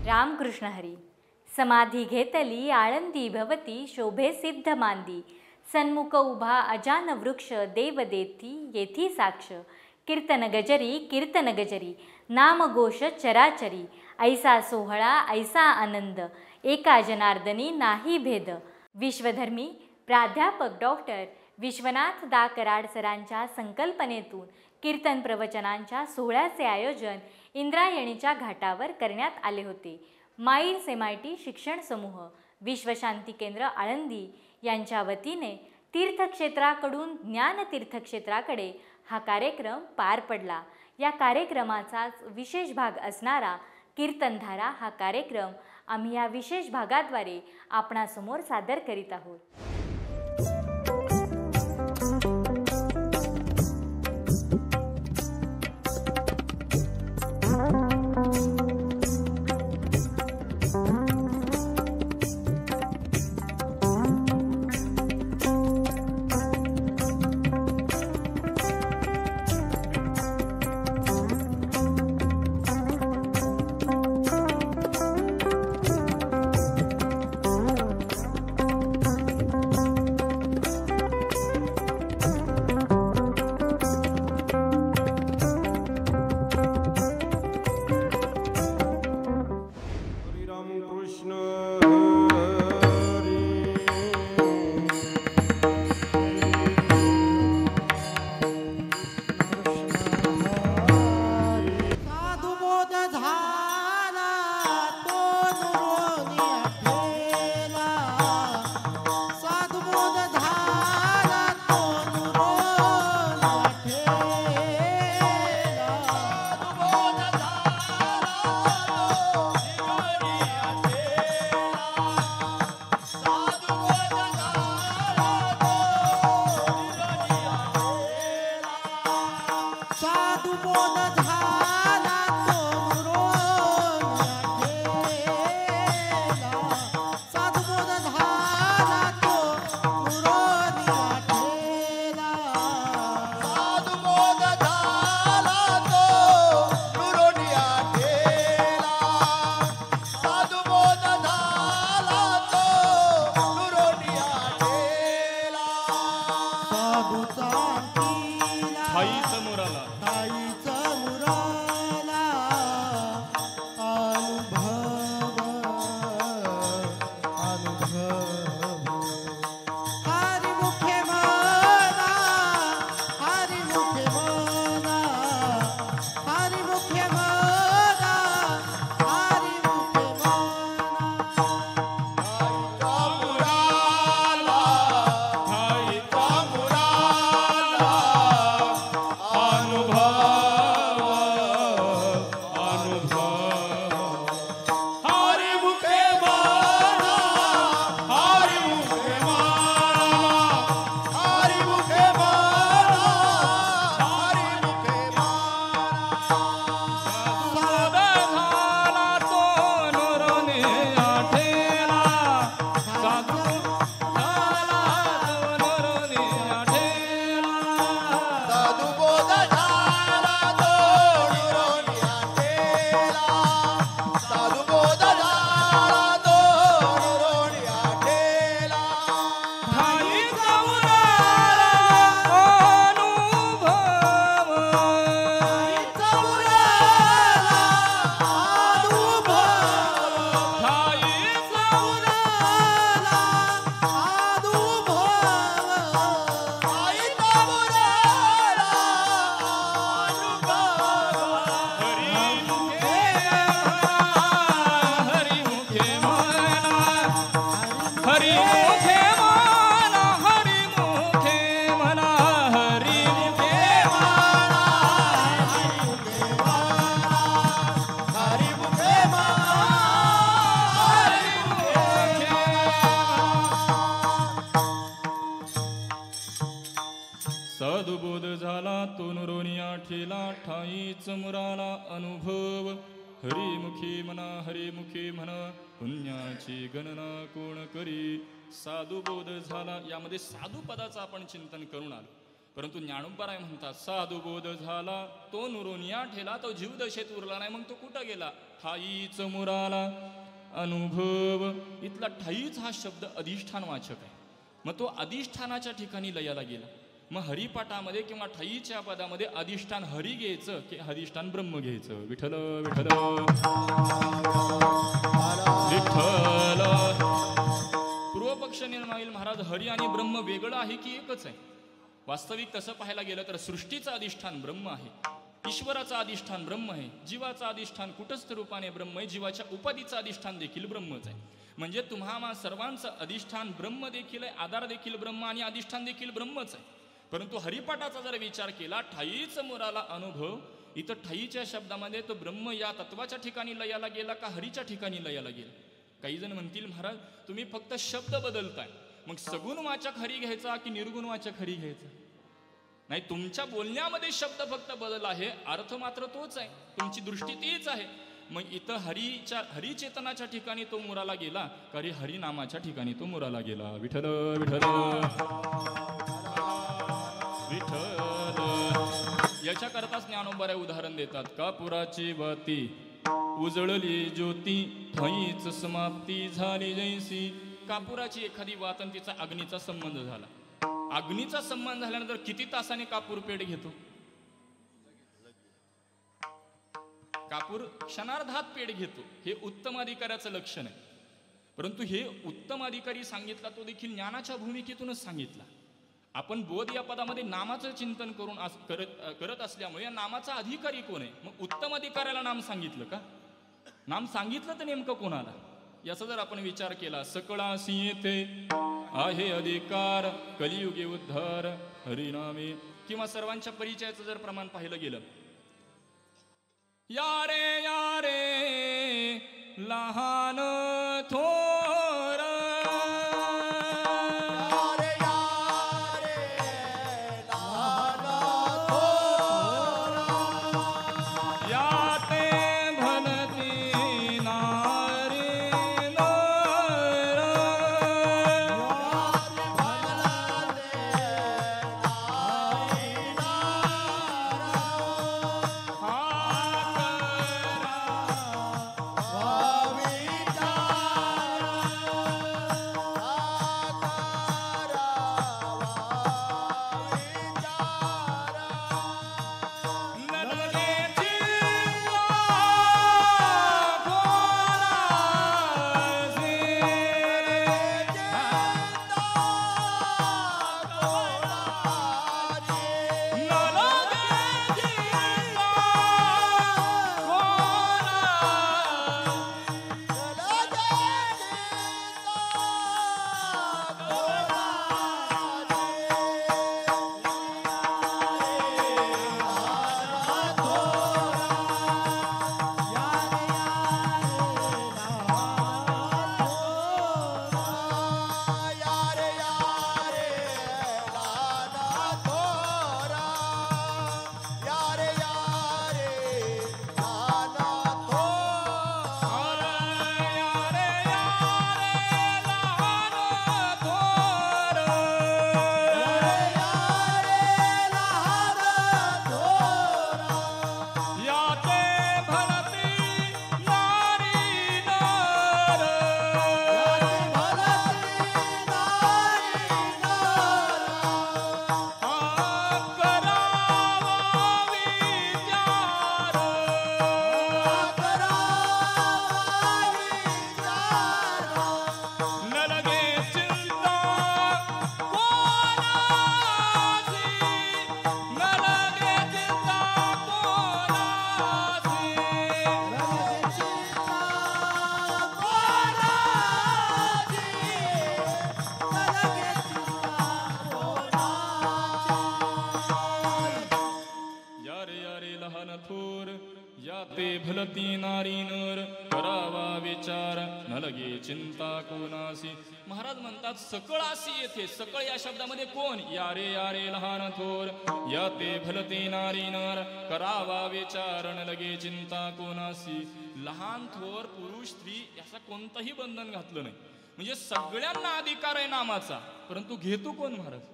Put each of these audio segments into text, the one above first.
रामकृष्ण हरी. समाधी घेतली आळंदी भवती शोभे सिद्ध मांदी. सन्मुख उभा अजान वृक्ष देव देती येथी साक्ष. कीर्तन गजरी नामघोष चराचरी. ऐसा सोहळा ऐसा आनंद एका जनार्दनी नाही भेद. विश्वधर्मी प्राध्यापक डॉक्टर विश्वनाथ दा कराड सरांच्या संकल्पनेतून कीर्तन प्रवचनांच्या सोहळ्याचे आयोजन इंद्रायणीच्या घाटावर करण्यात आले होते. माईल्स MIT शिक्षण समूह, विश्वशांती केंद्र आळंदी यांच्या वतीने तीर्थक्षेत्राकडून ज्ञानतीर्थक्षेत्राकडे हा कार्यक्रम पार पडला. या कार्यक्रमाचाच विशेष भाग असणारा कीर्तनधारा हा कार्यक्रम आम्ही या विशेष भागाद्वारे आपणासमोर सादर करीत आहोत. सदुबोध झाला तोनुरोनिया ठेला ठाईच मुराला अनुभव. हरिमुखी म्हणा पुण्याची गणना कोण करी. साधुबोध झाला, यामध्ये साधू पदाचं आपण चिंतन करून आलो. परंतु ज्ञानोबाराय म्हणतात साधू बोध झाला तो नुरोनिया ठेला, तो जीव दशेत उरला नाही, मग तो कुठं गेला? ठाईच मुराला अनुभव. इथला ठाईच हा शब्द अधिष्ठान वाचक आहे. मग तो अधिष्ठानाच्या ठिकाणी लयाला गेला. मग हरिपाठामध्ये किंवा ठाईच्या पदामध्ये अधिष्ठान हरी घ्यायचं की अधिष्ठान ब्रह्म घ्यायचं? विठ्ठल विठ्ठल विठ्ठल. पूर्वपक्ष निर्माण होईल, महाराज हरी आणि ब्रह्म वेगळं आहे की एकच आहे? वास्तविक तसं पाहायला गेलं तर सृष्टीचं अधिष्ठान ब्रह्म आहे, ईश्वराचं अधिष्ठान ब्रह्म आहे, जीवाचं अधिष्ठान कुटस्थ रूपाने ब्रह्म आहे, जीवाच्या उपाधीचं अधिष्ठान देखील ब्रह्मच आहे. म्हणजे तुम्हा सर्वांचं अधिष्ठान ब्रह्म देखील आहे, आधार देखील ब्रह्म आणि अधिष्ठान देखील ब्रह्मच आहे. परंतु हरिपाठाचा जर विचार केला, ठाईच मोराला अनुभव, इथं ठाईच्या शब्दामध्ये तो ब्रह्म या तत्वाच्या ठिकाणी लयाला गेला का हरीच्या ठिकाणी लयाला गेला? काही जण म्हणतील महाराज तुम्ही फक्त शब्द बदलताय, मग सगुण वाचक हरी घ्यायचा की निर्गुण वाचक हरी घ्यायचा? नाही, तुमच्या बोलण्यामध्ये शब्द फक्त बदल आहे, अर्थ मात्र तोच आहे, तुमची दृष्टी तीच आहे. मग इथं हरिचेतनाच्या ठिकाणी तो मुराला गेला का हरिनामाच्या ठिकाणी तो मुराला गेला? विठ्ठल विठ्ठल विठ्ठल. याच्याकरताच ज्ञानोबाराय उदाहरण देतात. कापुराची वाती उजळली ज्योती, ठाईच समाप्ती झाली जैसी. कापुराची एखादी वात आणि तिचा अग्नीचा संबंध झाला. अग्नीचा संबंध झाल्यानंतर किती तासाने कापूर पेट घेतो? कापूर क्षणार्धात पेट घेतो. हे उत्तम अधिकाऱ्याचं लक्षण आहे. परंतु हे उत्तम अधिकारी सांगितला तो देखील ज्ञानाच्या भूमिकेतूनच सांगितला. आपण बोध या पदामध्ये नामाचं चिंतन करून करत असल्यामुळे या नामाचा अधिकारी कोण आहे? मग उत्तम अधिकाऱ्याला नाम सांगितलं का? नाम सांगितलं तर नेमकं कोणाला? याचा जर आपण विचार केला, सकळासी येथे आहे अधिकार, कलियुगे उद्धार हरिनामे. किंवा सर्वांच्या परिचयाचं जर प्रमाण पाहिलं गेलं, या रे लहान थोर, भलती नारी नर करावा विचार न लगे चिंता कोणासी. महाराज म्हणतात सकळासी येथे, सकळ या शब्दामध्ये कोण? या रे लहान थोर, या ते भलती नारी नर करावा विचार न लगे चिंता कोणासी. लहान थोर पुरुष स्त्री याचा कोणतंही बंधन घातलं नाही. म्हणजे सगळ्यांना अधिकार आहे नामाचा, परंतु घेतो कोण महाराज?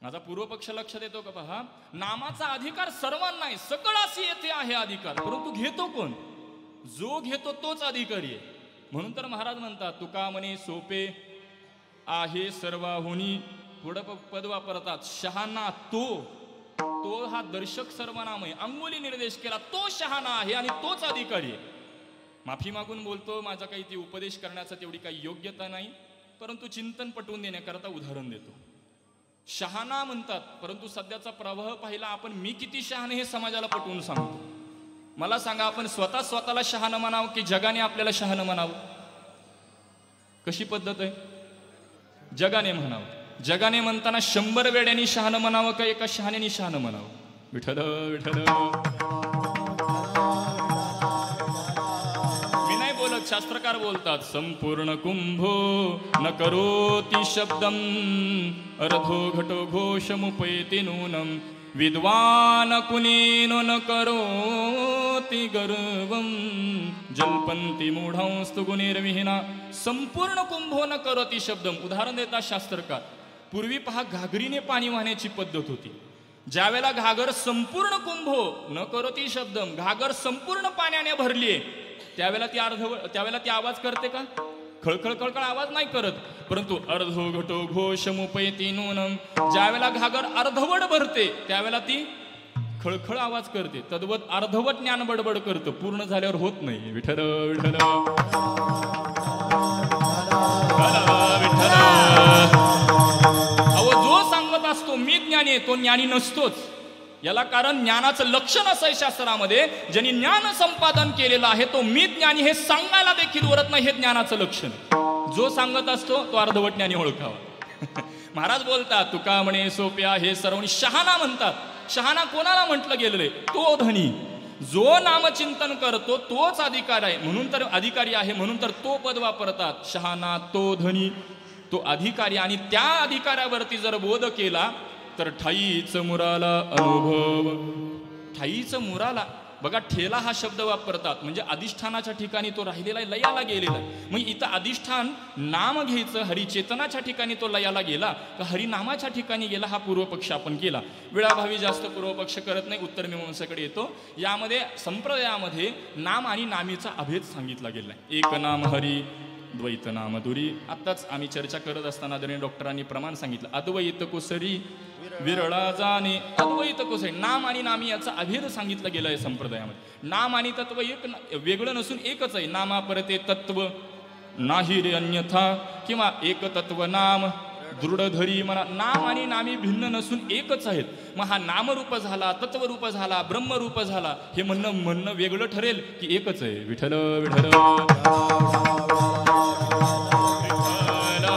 माझा पूर्वपक्ष लक्षात येतो का पहा? नामाचा अधिकार सर्वांना आहे, सकळासी येथे आहे अधिकार, परंतु घेतो कोण? जो घेतो तोच अधिकारी आहे. म्हणून तर महाराज म्हणतात, तुका म्हणे सोपे आहे सर्वाहुनी. पुढं पद वापरतात, शहाणा तो हा दर्शक सर्वनाम आहे. अंगुली निर्देश केला, तो शहाणा आहे आणि तोच अधिकारी आहे. माफी मागून बोलतो, माझा काही ती उपदेश करण्याचा तेवढी काही योग्यता नाही, परंतु चिंतन पटवून देण्याकरता उदाहरण देतो. शहाणा म्हणतात, परंतु सध्याचा प्रवाह पाहिला आपण, मी किती शहाणे हे समाजाला पटवून सांगतो. मला सांगा, आपण स्वतःला शहाणं म्हणावं की जगाने आपल्याला शहाणं म्हणावं? कशी पद्धत आहे? जगाने म्हणावं. जगाने म्हणताना 100 वेड्यांनी शहाणं म्हणावं का एका शहाण्याने शहाणं म्हणावं? विठ्ठल विठ्ठल. मी नाही बोलत, शास्त्रकार बोलतात. संपूर्ण कुंभो न करोति शब्दम अर्धो घटो घोषमुपैति नूनम विद्वान कुलीनो न करोति गर्वम जल्पंती मूढांस्तु गुणेर्विहीना. संपूर्ण कुंभो न करोति शब्दम. उदाहरण देतात शास्त्रकार. पूर्वी पहा, घागरीने पाणी वाहण्याची पद्धत होती. ज्यावेळेला घागर संपूर्ण कुंभो न करोति शब्दम, घागर संपूर्ण पाण्याने भरलीये, त्यावेळेला ती आवाज करते का? खळखळ खळखळ आवाज नाही करत. परंतु अर्धो घटो घोषमुपैति नूनम, ज्यावेळेला घागर अर्धवट भरते त्यावेळेला ती खळखळ आवाज करते. तद्वत अर्धवट ज्ञान बडबड करतं, पूर्ण झाल्यावर होत नाही. विठ्ठल विठ्ठल विठ्ठल. अहो, जो सांगत असतो मी ज्ञानी आहे, तो ज्ञानी नसतोच. याला कारण ज्ञानाचं लक्षण असं आहे शास्त्रामध्ये, ज्यांनी ज्ञान संपादन केलेलं आहे तो मी ज्ञानी हे सांगायला देखील वरत नाही, हे ज्ञानाचं लक्षण. जो सांगत असतो तो अर्धवट ज्ञानी ओळखावा. महाराज बोलतात, तुका म्हणे सोपे आहे सर्व. शहाणा म्हणतात. शहाणा कोणाला म्हटलं गेलेलं आहे? तो धनी. जो नामचिंतन करतो तोच अधिकार आहे, म्हणून तर अधिकारी आहे, म्हणून तर तो पद वापरतात. शहाणा तो धनी, तो अधिकारी. आणि त्या अधिकाऱ्यावरती जर बोध केला तर ठाईच मुराला अनुभव. ठाईच मुराला, बघा, ठेला हा शब्द वापरतात, म्हणजे अधिष्ठानाच्या ठिकाणी तो राहिलेला आहे, लयाला गेलेला आहे. मग इथं अधिष्ठान नाम घ्यायचं, हरिचेतनाच्या ठिकाणी तो लयाला गेला का हरिनामाच्या ठिकाणी गेला, हा पूर्वपक्ष आपण केला. वेळाभावी जास्त पूर्वपक्ष करत नाही, उत्तर मीमांसेकडे येतो. यामध्ये संप्रदायामध्ये नाम आणि नामीचा अभेद सांगितला गेला आहे. एक नाम हरी, द्वैत नाम दुरी. आत्ताच आम्ही चर्चा करत असताना डॉक्टरांनी प्रमाण सांगितलं, अद्वैत कुसरी विरळा जाणे. अद्वैत कुसरी, नाम आणि नामी याचा अभेद सांगितला गेला आहे संप्रदायामध्ये. नाम आणि तत्व एक वेगळं नसून एकच आहे. नामा परते तत्व नाही रे अन्यथा, किंवा एक तत्व नाम दृढधरी म्हणा. नाम आणि नामी भिन्न नसून एकच आहेत. मग हा नामरूप झाला, तत्वरूप झाला, ब्रह्मरूप झाला, हे म्हणणं वेगळं ठरेल की एकच आहे? विठ्ठल विठ्ठल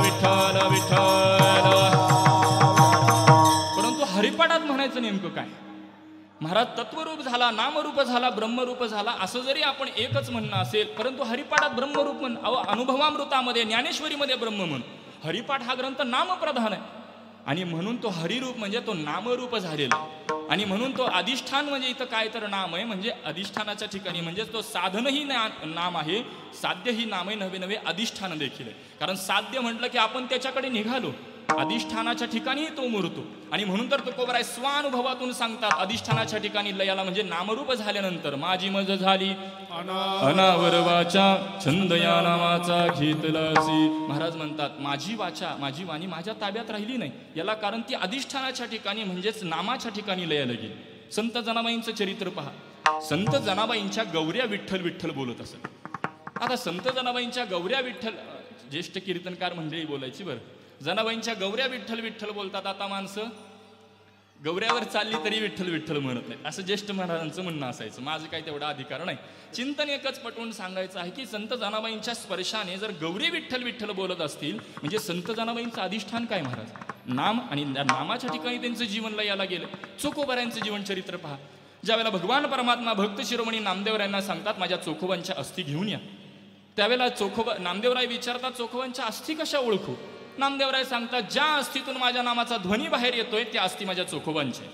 विठ्ठल विठ्ठल. परंतु हरिपाठात म्हणायचं नेमकं काय? महाराज तत्वरूप झाला, नामरूप झाला, ब्रह्मरूप झाला, असं जरी आपण एकच म्हणणं असेल, परंतु हरिपाठात ब्रह्मरूप म्हण, अनुभवामृतामध्ये ज्ञानेश्वरीमध्ये ब्रह्म म्हण. हरिपाठ हा ग्रंथ नामप्रधान आहे आणि म्हणून तो हरिरूप म्हणजे तो नामरूप झालेला. आणि म्हणून तो अधिष्ठान म्हणजे इथं काय तर नाम आहे, म्हणजे अधिष्ठानाच्या ठिकाणी, म्हणजे तो साधनही नाम आहे, साध्यही नाम आहे, नवे नवे अधिष्ठान देखील आहे. कारण साध्य म्हटलं की आपण त्याच्याकडे निघालो, अधिष्ठानाच्या ठिकाणी तो मुरतो. आणि म्हणून तर तुकोबराय स्वानुभवातून सांगतात, अधिष्ठानाच्या ठिकाणी लयाला म्हणजे नामरूप झाल्यानंतर माझी मज झाली अनावर वाचा, छंद या नामाचा घेतलासी. महाराज म्हणतात, माझी वाचा, माझी वाणी माझ्या ताब्यात राहिली नाही. याला कारण ती अधिष्ठानाच्या ठिकाणी म्हणजेच नामाच्या ठिकाणी लयाला गेली. संत जनाबाईंचं चरित्र पहा. संत जनाबाईंच्या गौऱ्या विठ्ठल विठ्ठल बोलत असत. आता संत जनाबाईंच्या गौऱ्या विठ्ठल, ज्येष्ठ कीर्तनकार मंडळी बोलायची बरं, जनाबाईंच्या गौऱ्या विठ्ठल विठ्ठल बोलतात. आता माणसं गौऱ्यावर चालली तरी विठ्ठल विठ्ठल म्हणत नाही, असं ज्येष्ठ महाराजांचं म्हणणं असायचं. माझं काही तेवढा अधिकार नाही. चिंतन एकच पटवून सांगायचं आहे की संत जनाबाईंच्या स्पर्शाने जर गौरी विठ्ठल विठ्ठल बोलत असतील, म्हणजे संत जनाबाईंचं अधिष्ठान काय महाराज? नाम. आणि नामाच्या ठिकाणी त्यांचं जीवन लयाला गेलं. चोखोबाऱ्यांचं जीवन चरित्र पहा. ज्यावेळेला भगवान परमात्मा भक्त शिरोमणी नामदेवरायांना सांगतात, माझ्या चोखोबांच्या अस्थी घेऊन या, त्यावेळेला नामदेवराय विचारतात, चोखोबांच्या अस्थी कशा ओळखू? नामदेवराय सांगतात, ज्या अस्थीतून माझ्या नामाचा ध्वनी बाहेर येतोय त्या अस्थी माझ्या चोखोबांच्या.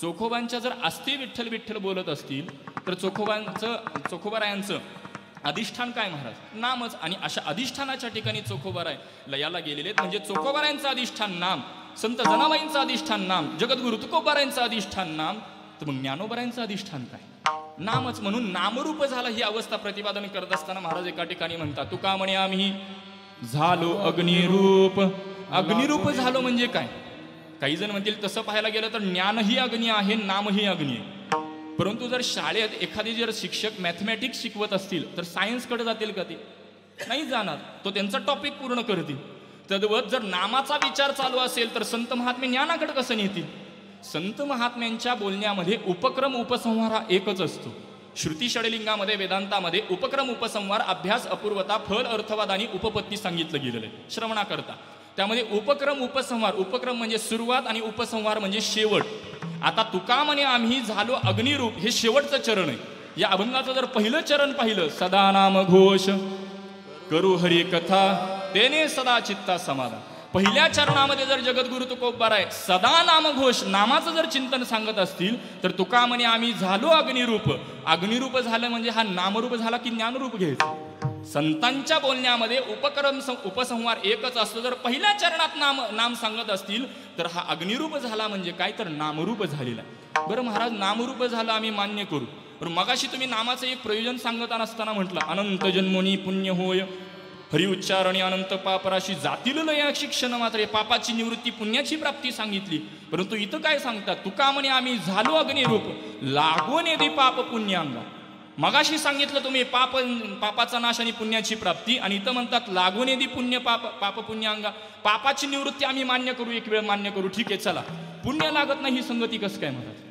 चोखोबांच्या जर अस्थी विठ्ठल विठ्ठल बोलत असतील तर चोखोबारायांचं अधिष्ठान काय महाराज? नामच. आणि अशा अधिष्ठानाच्या ठिकाणी चोखोबाराय लयाला गेलेले आहेत. म्हणजे चोखोबारायांचं अधिष्ठान नाम संत जनाबाईंचं अधिष्ठान नाम, जगद्गुरु तुकोबारायांचं अधिष्ठान नाम, तर मग ज्ञानोबारायांचं अधिष्ठान काय? नामच. म्हणून नामरूप झाला ही अवस्था प्रतिपादन करत असताना महाराज एका ठिकाणी म्हणतात, तुका म्हणे आम्ही झालो अग्निरूप. अग्निरूप झालो म्हणजे काय? काही जण म्हणतील तसं पाहायला गेलं तर ज्ञानही अग्नी आहे, नामही अग्नी आहे. परंतु जर शाळेत एखादी जर शिक्षक मॅथमॅटिक्स शिकवत असतील तर सायन्सकडे जातील का ते? नाही जाणार. तो त्यांचा टॉपिक पूर्ण करतील. तद्वत जर नामाचा विचार चालू असेल तर संत महात्मे ज्ञानाकडे कसं नेतील? संत महात्म्यांच्या बोलण्यामध्ये उपक्रम उपसंहार हा एकच असतो. श्रुती षडलिंगामध्ये वेदांतामध्ये उपक्रम उपसंहार, अभ्यास, अपूर्वता, फल, अर्थवाद आणि उपपत्ती सांगितलं गेलेलं आहे श्रवणाकरता. त्यामध्ये उपक्रम उपसंहार, उपक्रम म्हणजे सुरुवात आणि उपसंहार म्हणजे शेवट. आता तुका म्हणे आम्ही झालो अग्निरूप हे शेवटचं चरण आहे. या अभंगाचं जर पहिलं चरण पाहिलं, सदा नाम घोष करू हरी कथा तेने सदा चित्ता समाधान. पहिल्या चरणामध्ये जर जगद्गुरु तुकोबाराय सदा नामघोष, नामाचं जर चिंतन सांगत असतील तर तुका म्हणे आम्ही झालो अग्निरूप. अग्निरूप झालं म्हणजे हा नामरूप झाला की ज्ञानरूप घ्यायचं. संतांच्या बोलण्यामध्ये उपक्रम उपसंहार एकच असतो. जर पहिल्या चरणात नाम सांगत असतील तर हा अग्निरूप झाला म्हणजे काय, तर नामरूप झालेला. बरं महाराज, नामरूप झालं आम्ही मान्य करू, पण मगाशी तुम्ही नामाचं एक प्रयोजन सांगत असताना म्हटलं अनंत जन्मोनी पुण्य होय हरि उच्चार आणि अनंत पापराशी जातील लया शिक्षण मात्र. पापाची निवृत्ती, पुण्याची प्राप्ती सांगितली. परंतु इथं काय सांगतात, तुका म्हणे आम्ही झालो अग्निरूप लागून येते पाप पुण्यांगा. मगाशी सांगितलं तुम्ही पापाचा नाश आणि पुण्याची प्राप्ती, आणि इथं म्हणतात लागून येते पुण्य पाप पुण्यांगा. पापाची निवृत्ती आम्ही मान्य करू, एक वेळ मान्य करू, ठीक आहे चला. पुण्य लागत नाही ही संगती कसं काय महाराज?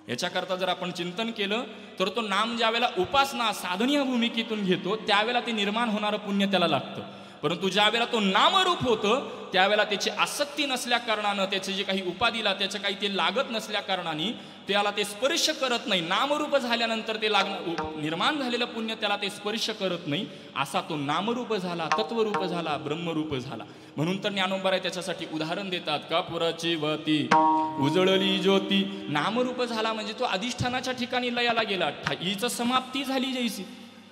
याच्याकरता जर आपण चिंतन केलं तर तो नाम ज्यावेळेला उपासना साधन या भूमिकेतून घेतो त्यावेळेला ते निर्माण होणारं पुण्य त्याला लागतं. परंतु ज्यावेळेला तो नामरूप होतं त्यावेळेला त्याची आसक्ती नसल्या कारणानं, त्याचे जे काही उपाधीला त्याचं काही ते लागत नसल्या कारणाने त्याला ते स्पर्श करत नाही. नामरूप झाल्यानंतर ते निर्माण झालेलं पुण्य त्याला ते स्पर्श करत नाही. असा तो नामरूप झाला, तत्वरूप झाला, ब्रह्मरूप झाला. म्हणून तर ज्ञानोबाराय त्याच्यासाठी उदाहरण देतात, कापुराची वती उजळली ज्योती. नामरूप झाला म्हणजे तो अधिष्ठानाच्या ठिकाणी लयाला गेला, ठाईचं समाप्ती झाली जैसी.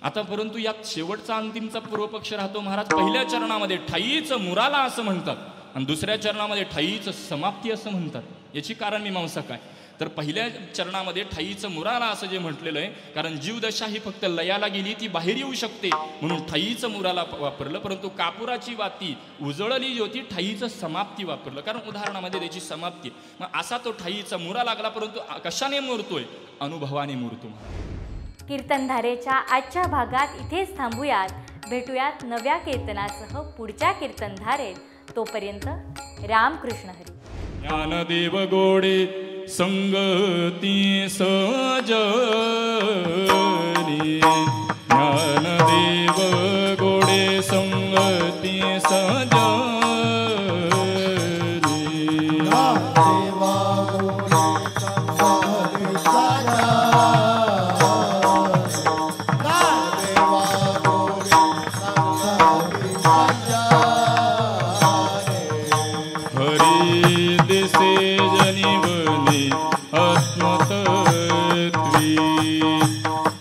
आता परंतु यात शेवटचा अंतिमचा पूर्वपक्ष राहतो महाराज. पहिल्या चरणामध्ये ठाईचं मुराला असं म्हणतात आणि दुसऱ्या चरणामध्ये ठाईचं समाप्ती असं म्हणतात. याची कारण मीमांसा काय, तर पहिल्या चरणामध्ये ठाईचं मुराला असं जे म्हटलेलं आहे, कारण जीवदशा ही फक्त लयाला गेली, ती बाहेर येऊ शकते म्हणून ठाईचं मुराला वापरलं. परंतु कापुराची वाती उजळली ज्योती ठाईचं समाप्ती वापरलं, कारण उदाहरणामध्ये त्याची समाप्ती. मग असा तो ठाईचा मुरा लागला. परंतु कशाने मुरतोय? अनुभवाने मुरतो. कीर्तनधारेच्या आजच्या भागात इथेच थांबूयात. भेटूयात नव्या कीर्तनासह पुढच्या कीर्तनधारेत. तोपर्यंत रामकृष्ण हरी. ज्ञानदेव गोडे संगती सजनी, ज्ञानदेव गोडे संगती सजनी.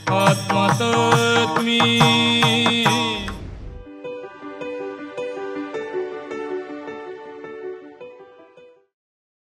आत्मतत्वी